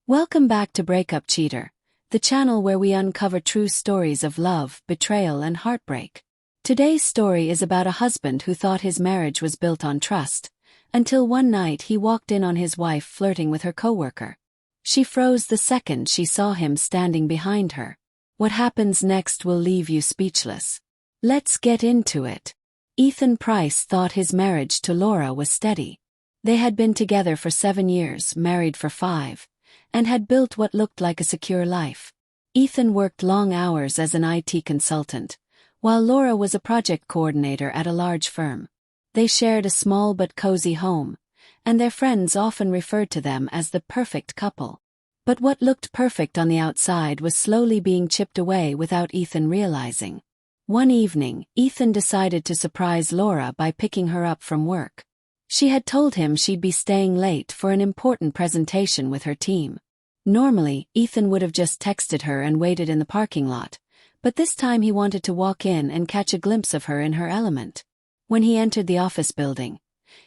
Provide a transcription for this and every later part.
Welcome back to Breakup Cheater, the channel where we uncover true stories of love, betrayal, and heartbreak. Today's story is about a husband who thought his marriage was built on trust, until one night he walked in on his wife flirting with her coworker. She froze the second she saw him standing behind her. What happens next will leave you speechless. Let's get into it. Ethan Price thought his marriage to Laura was steady. They had been together for 7 years, married for 5. And had built what looked like a secure life. Ethan worked long hours as an IT consultant, while Laura was a project coordinator at a large firm. They shared a small but cozy home, and their friends often referred to them as the perfect couple. But what looked perfect on the outside was slowly being chipped away without Ethan realizing. One evening, Ethan decided to surprise Laura by picking her up from work. She had told him she'd be staying late for an important presentation with her team. Normally, Ethan would have just texted her and waited in the parking lot, but this time he wanted to walk in and catch a glimpse of her in her element. When he entered the office building,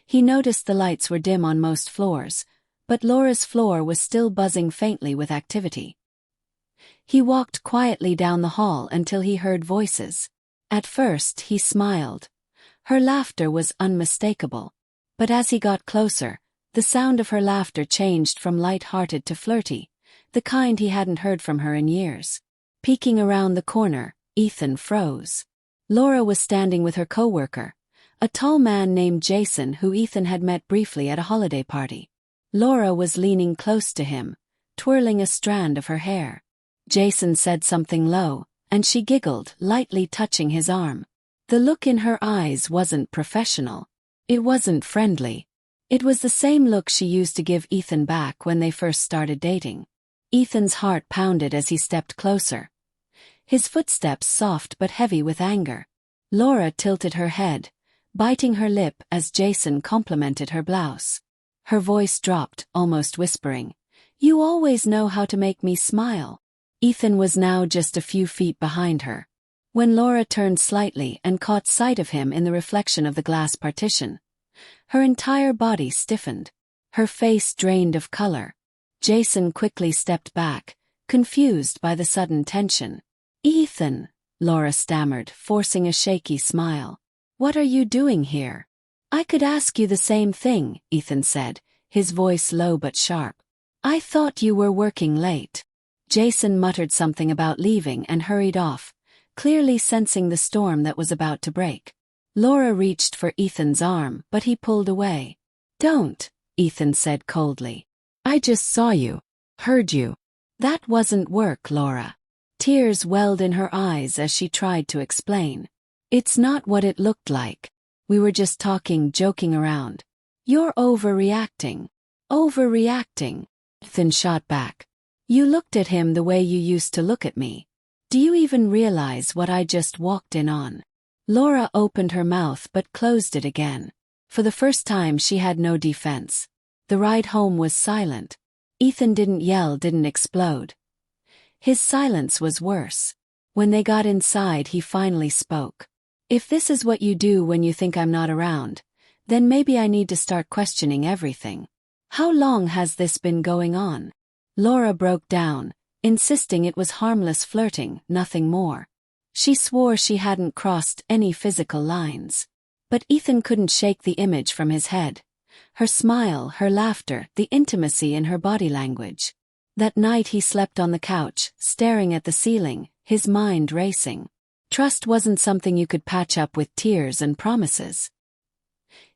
he noticed the lights were dim on most floors, but Laura's floor was still buzzing faintly with activity. He walked quietly down the hall until he heard voices. At first, he smiled. Her laughter was unmistakable. But as he got closer, the sound of her laughter changed from light-hearted to flirty, the kind he hadn't heard from her in years. Peeking around the corner, Ethan froze. Laura was standing with her coworker, a tall man named Jason who Ethan had met briefly at a holiday party. Laura was leaning close to him, twirling a strand of her hair. Jason said something low, and she giggled, lightly touching his arm. The look in her eyes wasn't professional. It wasn't friendly. It was the same look she used to give Ethan back when they first started dating. Ethan's heart pounded as he stepped closer. His footsteps soft but heavy with anger. Laura tilted her head, biting her lip as Jason complimented her blouse. Her voice dropped, almost whispering, "You always know how to make me smile." Ethan was now just a few feet behind her. When Laura turned slightly and caught sight of him in the reflection of the glass partition, her entire body stiffened. Her face drained of color. Jason quickly stepped back, confused by the sudden tension. "Ethan," Laura stammered, forcing a shaky smile. "What are you doing here?" "I could ask you the same thing," Ethan said, his voice low but sharp. "I thought you were working late." Jason muttered something about leaving and hurried off, clearly sensing the storm that was about to break. Laura reached for Ethan's arm, but he pulled away. "Don't," Ethan said coldly. "I just saw you. Heard you." "That wasn't work, Laura." Tears welled in her eyes as she tried to explain. "It's not what it looked like. We were just talking, joking around." "You're overreacting." "Overreacting," Ethan shot back. "You looked at him the way you used to look at me. Do you even realize what I just walked in on?" Laura opened her mouth but closed it again. For the first time she had no defense. The ride home was silent. Ethan didn't yell, didn't explode. His silence was worse. When they got inside he finally spoke. "If this is what you do when you think I'm not around, then maybe I need to start questioning everything. How long has this been going on?" Laura broke down, insisting it was harmless flirting, nothing more. She swore she hadn't crossed any physical lines. But Ethan couldn't shake the image from his head. Her smile, her laughter, the intimacy in her body language. That night he slept on the couch, staring at the ceiling, his mind racing. Trust wasn't something you could patch up with tears and promises.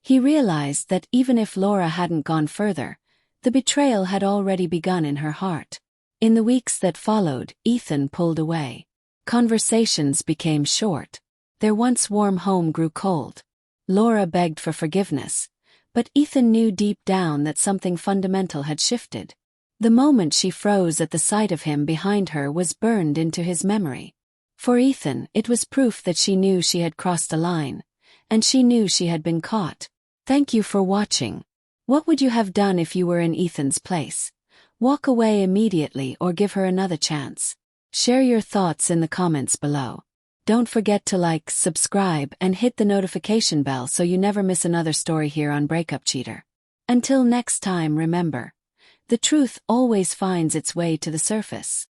He realized that even if Laura hadn't gone further, the betrayal had already begun in her heart. In the weeks that followed, Ethan pulled away. Conversations became short. Their once warm home grew cold. Laura begged for forgiveness, but Ethan knew deep down that something fundamental had shifted. The moment she froze at the sight of him behind her was burned into his memory. For Ethan, it was proof that she knew she had crossed a line, and she knew she had been caught. Thank you for watching. What would you have done if you were in Ethan's place? Walk away immediately or give her another chance? Share your thoughts in the comments below. Don't forget to like, subscribe, and hit the notification bell so you never miss another story here on Breakup Cheater. Until next time, remember, the truth always finds its way to the surface.